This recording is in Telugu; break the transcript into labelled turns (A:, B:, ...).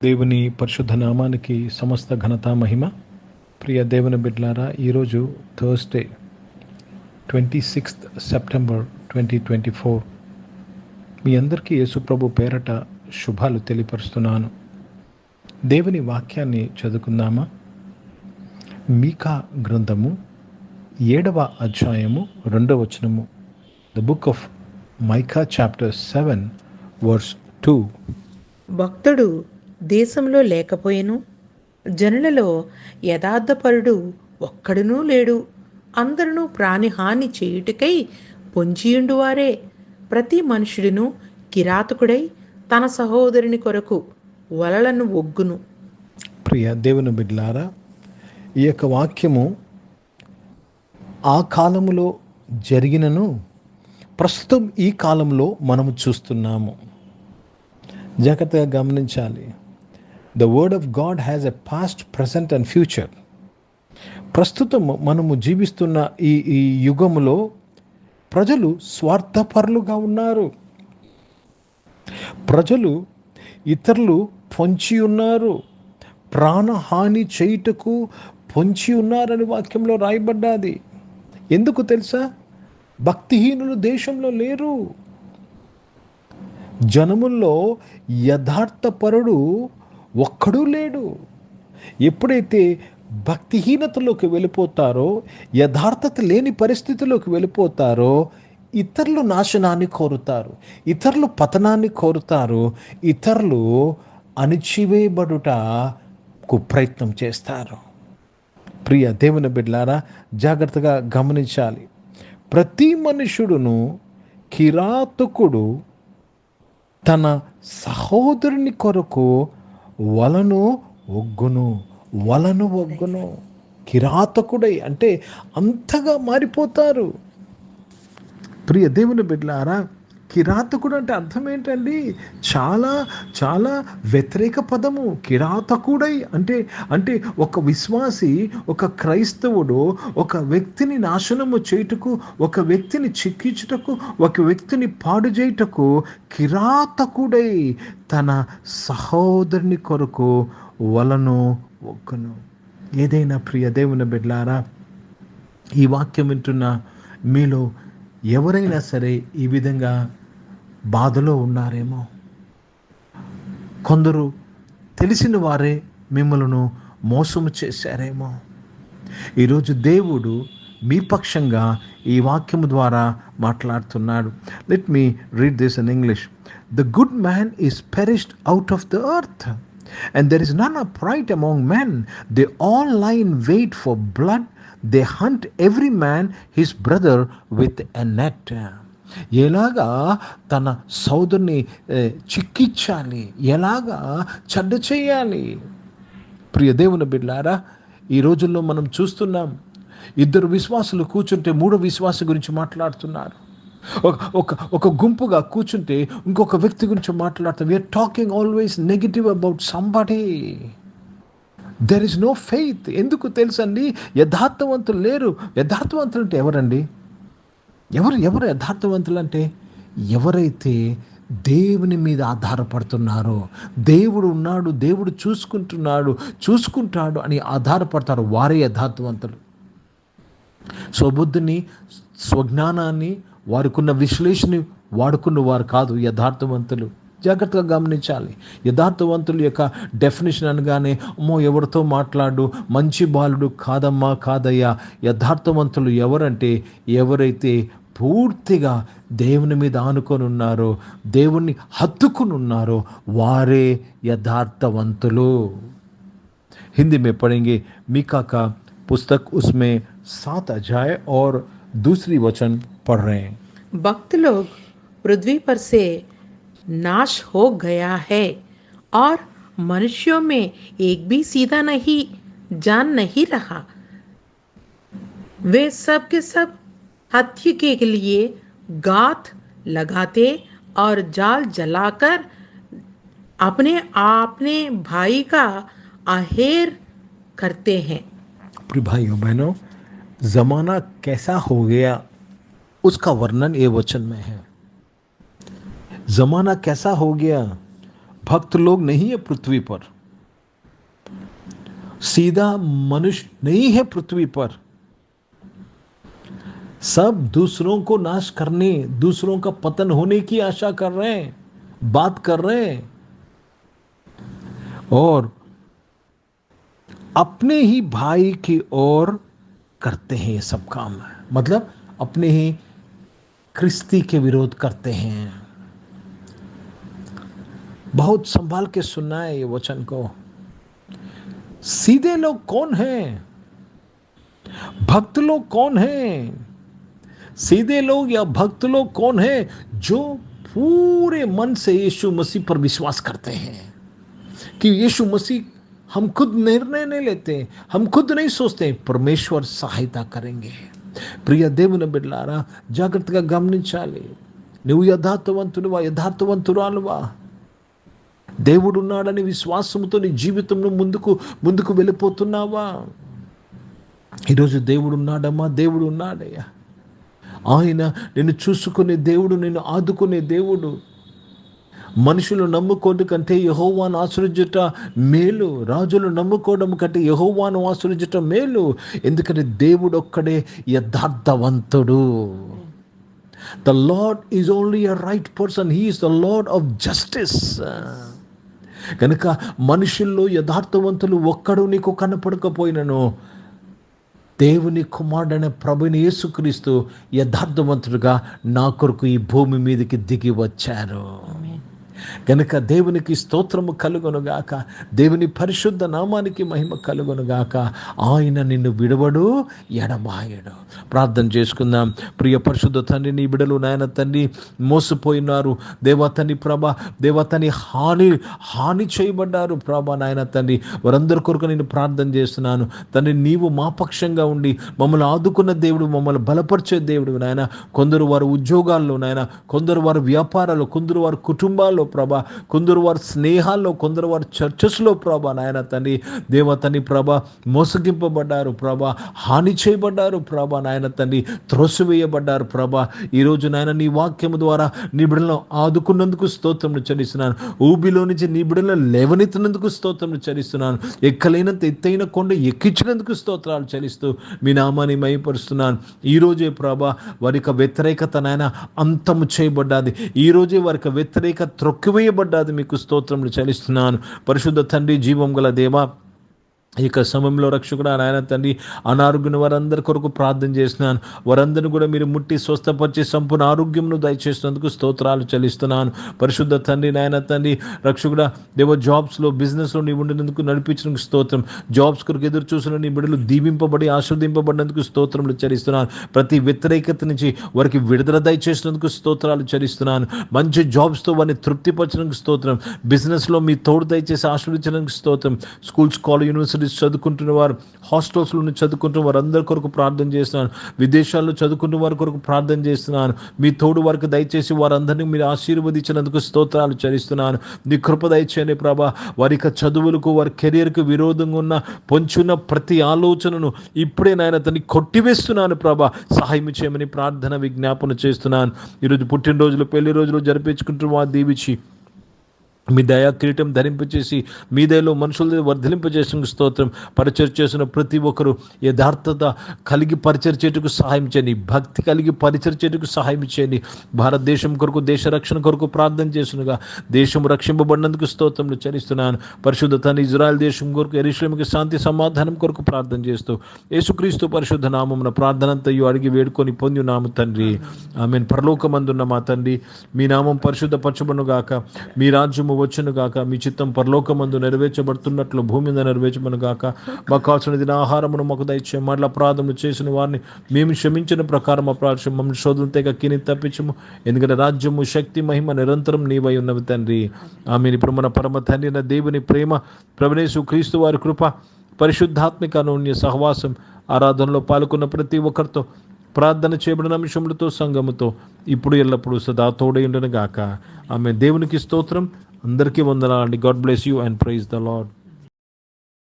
A: దేవుని పరిశుద్ధ నామానికి సమస్త ఘనత మహిమ. ప్రియ దేవుని బిడ్డలారా, ఈరోజు థర్స్డే 26th సెప్టెంబర్ 2024. మీ అందరికీ యేసుప్రభు పేరట శుభాలు తెలియపరుస్తున్నాను. దేవుని వాక్యాన్ని చదువుకుందామా? మీకా గ్రంథము 7వ అధ్యాయము 2వ వచనము. The book of Micah chapter 7 verse 2.
B: భక్తుడు దేశంలో లేకపోయెను, జనులలో యథార్థపరుడు ఒక్కడునూ లేడు. అందరును ప్రాణిహాని చేయుటకై పొంచియుండువారే. ప్రతి మనుషుడును కిరాతకుడై తన సహోదరుని కొరకు వలలను ఒగ్గును.
A: ప్రియ దేవుని బిడ్డలారా, ఈ యొక్క వాక్యము ఆ కాలములో జరిగినను ప్రస్తుతం ఈ కాలంలో మనము చూస్తున్నాము. జాగ్రత్తగా గమనించాలి. The word of God has a past, present and future. ప్రస్తుతం మనము జీవిస్తున్న ఈ యుగములో ప్రజలు స్వార్థపరులుగా ఉన్నారు. ప్రజలు ఇతరులు పొంచి ఉన్నారు, ప్రాణహాని చేయుటకు పొంచి ఉన్నారని వాక్యంలో రాయబడ్డాది. ఎందుకు తెలుసా? భక్తిహీనులు దేశంలో లేరు. జనముల్లో యథార్థపరుడు ఒక్కడూ లేడు. ఎప్పుడైతే భక్తిహీనతలోకి వెళ్ళిపోతారో, యథార్థత లేని పరిస్థితిలోకి వెళ్ళిపోతారో, ఇతరులు నాశనాన్ని కోరుతారు, ఇతరులు పతనాన్ని కోరుతారు, ఇతరులు అణిచివేయబడుటకు ప్రయత్నం చేస్తారు. ప్రియ దేవుని బిడ్డలారా, జాగ్రత్తగా గమనించాలి. ప్రతి మనుషుడును కిరాతకుడు తన సహోదరుని కొరకు వలను ఒగ్గును. కిరాతకుడై అంటే అంతగా మారిపోతారు. ప్రియ దేవుని బిడ్డలారా, కిరాతకుడు అంటే అర్థం ఏంటండి? చాలా చాలా వ్యతిరేక పదము. కిరాతకుడై అంటే ఒక విశ్వాసి, ఒక క్రైస్తవుడు ఒక వ్యక్తిని నాశనము చేయుటకు, ఒక వ్యక్తిని చిక్కించుటకు, ఒక వ్యక్తిని పాడు చేయుటకు కిరాతకుడై తన సహోదరుని కొరకు వలను ఒగ్గును. ఏదైనా ప్రియ దేవుని బిడ్డలారా, ఈ వాక్యం వింటున్న మీలో ఎవరైనా సరే ఈ విధంగా బాధలో ఉన్నారేమో. కొందరు తెలిసిన వారే మిమ్మల్ని మోసము చేశారేమో. ఈరోజు దేవుడు మీ పక్షంగా ఈ వాక్యము ద్వారా మాట్లాడుతున్నాడు. Let me read this in English. The good man is perished out of the earth, and there is none upright among men. They all lie in wait for blood. They hunt every man his brother with a net. ఎలాగా తన సోదరుని చిక్కించాలి, ఎలాగా చెడ్డ చేయాలి. ప్రియ దేవుని బిడ్డలారా, ఈ రోజుల్లో మనం చూస్తున్నాం, ఇద్దరు విశ్వాసులు కూర్చుంటే మూడో విశ్వాసం గురించి మాట్లాడుతున్నారు. ఒక గుంపుగా కూర్చుంటే ఇంకొక వ్యక్తి గురించి మాట్లాడతాం. We're talking always negative about somebody. There is no faith. ఎందుకు తెలుసండి? యథార్థవంతులు లేరు. యథార్థవంతులు అంటే ఎవరండి? ఎవరు యథార్థవంతులు అంటే? ఎవరైతే దేవుని మీద ఆధారపడుతున్నారో, దేవుడు ఉన్నాడు, దేవుడు చూసుకుంటాడు అని ఆధారపడతారు, వారే యథార్థవంతులు. స్వబుద్ధిని, స్వజ్ఞానాన్ని, వారికున్న విశ్లేషణ వాడుకున్న వారు కాదు యథార్థవంతులు. జాగ్రత్తగా గమనించాలి. యథార్థవంతుల యొక్క డెఫినేషన్ అనగానే అమ్మో ఎవరితో మాట్లాడు, మంచి బాలుడు కాదయ్యా. యథార్థవంతులు ఎవరంటే ఎవరైతే పూర్తిగా దేవుని మీద ఆనుకొని ఉన్నారో, దేవుణ్ణి హత్తుకుని ఉన్నారో వారే యథార్థవంతులు. हिंदी में पढ़ेंगे मीका का पुस्तक, उसमें 7 अध्याय और दूसरी वचन पढ़ रहे हैं.
B: भक्त लोग पृथ्वी पर से नाश हो गया है और मनुष्यों में एक भी सीधा नहीं जान नहीं रहा. वे सब के सब हत्या के लिए गात लगाते और जाल जलाकर अपने भाई का आहेर करते हैं.
A: भाइयों बहनों, जमाना कैसा हो गया उसका वर्णन ये वचन में है. जमाना कैसा हो गया, भक्त लोग नहीं है पृथ्वी पर, सीधा मनुष्य नहीं है पृथ्वी पर। सब दूसरों को नाश करने, दूसरों का पतन होने की आशा कर रहे हैं, बात कर रहे हैं, और अपने ही भाई की ओर करते हैं ये सब काम। मतलब अपने ही क्रिस्ती के विरोध करते हैं। बहुत संभाल के सुनना है ये वचन को। सीधे लोग कौन हैं? भक्त लोग कौन हैं? सीधे लोग या भक्त लोग कौन हैं? जो पूरे मन से यीशु मसीह पर विश्वास करते हैं कि यीशु मसीह, हम खुद निर्णय नहीं लेते, हम खुद नहीं सोचते, परमेश्वर सहायता करेंगे। ప్రియ దేవుని బిడ్డలారా, జాగ్రత్తగా గమనించాలి. నువ్వు యథార్థవంతుడువా, యథార్థవంతురాలువా? దేవుడున్నాడని విశ్వాసంతో నీ జీవితంలో ముందుకు వెళ్ళిపోతున్నావా? ఈరోజు దేవుడున్నాడమ్మా, దేవుడు ఉన్నాడయ్యా. ఆయన నిన్ను చూసుకునే దేవుడు, నిన్ను ఆదుకునే దేవుడు. మనుషులు నమ్ముకోవడం కంటే యెహోవాను ఆశ్రయించుట మేలు. రాజులు నమ్ముకోవడం కంటే యెహోవాను ఆశ్రయించుట మేలు. ఎందుకంటే దేవుడు ఒక్కడే యథార్థవంతుడు. The Lord is only a right person. He is the Lord of justice. కనుక మనుషుల్లో యథార్థవంతులు ఒక్కడు నీకు కనపడకపోయినను, దేవుని కుమారుడైన ప్రభుని యేసుక్రీస్తు యథార్థవంతుడుగా నా కొరకు ఈ భూమి మీదకి దిగి వచ్చారు. కనుక దేవునికి స్తోత్రము కలుగునుగాక, దేవుని పరిశుద్ధ నామానికి మహిమ కలుగునుగాక. ఆయన నిన్ను విడవడు, ఎడబాయడు. ప్రార్థన చేసుకుందాం. ప్రియ పరిశుద్ధ తండ్రి, నీ బిడలు నాయన తండ్రి మోసపోయినారు దేవా తండ్రి, ప్రభా దేవా తండ్రి, హాని చేయబడ్డారు ప్రభా నాయన తండ్రి. వారందరి కొరకు నేను ప్రార్థన చేస్తున్నాను తండ్రి. నీవు మా పక్షంగా ఉండి మమ్మల్ని ఆదుకున్న దేవుడు, మమ్మల్ని బలపరిచే దేవుడు నాయన. కొందరు వారి ఉద్యోగాల్లో నాయన, కొందరు వారి వ్యాపారాలు, కొందరు వారి కుటుంబాల్లో ప్రభా, కొందరు వారి స్నేహాల్లో, కొందరు వారి చర్చెస్లో ప్రభా నాయన తండ్రి, దేవ తండ్రి ప్రభా మోసగింపబడ్డారు ప్రభా, హాని చేయబడ్డారు ప్రభా నాయన తండ్రి, త్రోసివేయబడ్డారు ప్రభా. ఈరోజు నాయన నీ వాక్యము ద్వారా నీ బిడ్డలను ఆదుకున్నందుకు స్తోత్రములు చెల్లిస్తున్నాను. ఊబిలో నుంచి నీ బిడ్డలను లేవనెత్తినందుకు స్తోత్రములు చెల్లిస్తున్నాను. ఎక్కలేనంత ఎత్తైన కొండ ఎక్కించినందుకు స్తోత్రాలు చెల్లిస్తూ మీ నామాన్ని మహిమపరుస్తున్నాను. ఈరోజే ప్రభా వారి యొక్క వ్యతిరేకత నాయన అంతము చేయబడ్డాది. ఈరోజే వారి యొక్క వ్యతిరేక త్రొక్కివేయబడ్డాది. మీకు స్తోత్రములు చెల్లిస్తున్నాను. పరిశుద్ధ తండ్రి, జీవం గల దేవా, ఈ యొక్క సమయంలో రక్షకుడా నాయన తండ్రి, అనారోగ్యం వారందరి కొరకు ప్రార్థన చేస్తున్నాను. వారందరిని కూడా మీరు ముట్టి స్వస్థపరిచి సంపూర్ణ ఆరోగ్యంను దయచేసినందుకు స్తోత్రాలు చెల్లిస్తున్నాను. పరిశుద్ధ తండ్రి నాయన తండ్రి, రక్షకుడా దేవ, జాబ్స్లో బిజినెస్లో నీ ఉండినందుకు నడిపించినందుకు స్తోత్రం. జాబ్స్ కొరకు ఎదురు చూసిన నీ బిడ్డలు దీవింపబడి ఆశీర్వదింపబడినందుకు స్తోత్రములు చెల్లిస్తున్నాను. ప్రతి వ్యతిరేకత నుంచి వారికి విడుదల దయచేసినందుకు స్తోత్రాలు చెల్లిస్తున్నాను. మంచి జాబ్స్తో వారిని తృప్తిపరచడానికి స్తోత్రం. బిజినెస్లో మీ తోడు దయచేసి ఆశీర్వదించడానికి స్తోత్రం. స్కూల్స్, కాలేజ్, యూనివర్సిటీ చదువుకుంటున్న వారు, హాస్టల్స్లో చదువుకుంటున్న వారందరి కొరకు ప్రార్థన చేస్తున్నాను. విదేశాల్లో చదువుకుంటున్న వారి కొరకు ప్రార్థన చేస్తున్నాను. మీ తోడు వారికి దయచేసి వారందరినీ మీరు ఆశీర్వదించినందుకు స్తోత్రాలు చెల్లిస్తున్నాను. నీ కృప దయచేయండి ప్రభా. వారి యొక్క చదువులకు, వారి కెరియర్కు విరోధంగా ఉన్న పొంచున్న ప్రతి ఆలోచనను ఇప్పుడే నాయన తన్ని కొట్టివేస్తున్నాను ప్రభా. సహాయం చేయమని ప్రార్థన విజ్ఞాపన చేస్తున్నాను. ఈరోజు పుట్టినరోజులు, పెళ్లి రోజులు జరిపించుకుంటున్న వారు దీవించి మీ దయా కిరీటం ధరింపచేసి మీ దయలో మనుషుల వర్ధలింపజేసిన స్తోత్రం. పరిచయం చేసిన ప్రతి ఒక్కరు యథార్థత కలిగి పరిచయం చేయటకు సహాయం చేయండి. భక్తి కలిగి పరిచయం చేయటకు సహాయం చేయండి. భారతదేశం కొరకు, దేశ రక్షణ కొరకు ప్రార్థన చేస్తున్నగా దేశం రక్షింపబడినందుకు స్తోత్రములు చెల్లిస్తున్నాను. పరిశుద్ధ తండ్రి, ఇజ్రాయెల్ దేశం కొరకు, యెరూషలేముకి శాంతి సమాధానం కొరకు ప్రార్థన చేస్తూ యేసుక్రీస్తు పరిశుద్ధ నామమున ప్రార్థనంతయు అడిగి వేడుకొని పొంది నామ తండ్రి, ఆమేన్. పరలోకమందున్న మా తండ్రి, మీ నామం పరిశుద్ధపరచబడును గాక, మీ రాజ్యము వచ్చును గాక, మీ చిత్తం పరలోకమందు నెరవేర్చబడుతున్నట్లు భూమి మీద నెరవేర్చబడును గాక. మాకు కావాల్సిన దిన ఆహారమును మాకు దయచేయము. మరల అపరాధములు చేసిన వారిని మేము క్షమించిన ప్రకారం అపరాధం మమ్మల్ని శోధన తెగ కిని తప్పించము. ఎందుకంటే రాజ్యము, శక్తి, మహిమ నిరంతరం నీవై ఉన్నవి తండ్రి, ఆమేన్. ఇప్పుడు మన పరమ తండ్రి అయిన దేవుని ప్రేమ, ప్రభువైన యేసు క్రీస్తు వారి కృప, పరిశుద్ధాత్మిక అనూన్య సహవాసం, ఆరాధనలో పాల్గొన్న ప్రతి ఒక్కరితో, ప్రార్థన చేయబడిన అంశములతో, సంఘముతో ఇప్పుడు ఎల్లప్పుడూ సదా తోడై ఉండును గాక. ఆమె. దేవునికి స్తోత్రం. అందరికీ వందనాలండి. God bless you and praise the lord.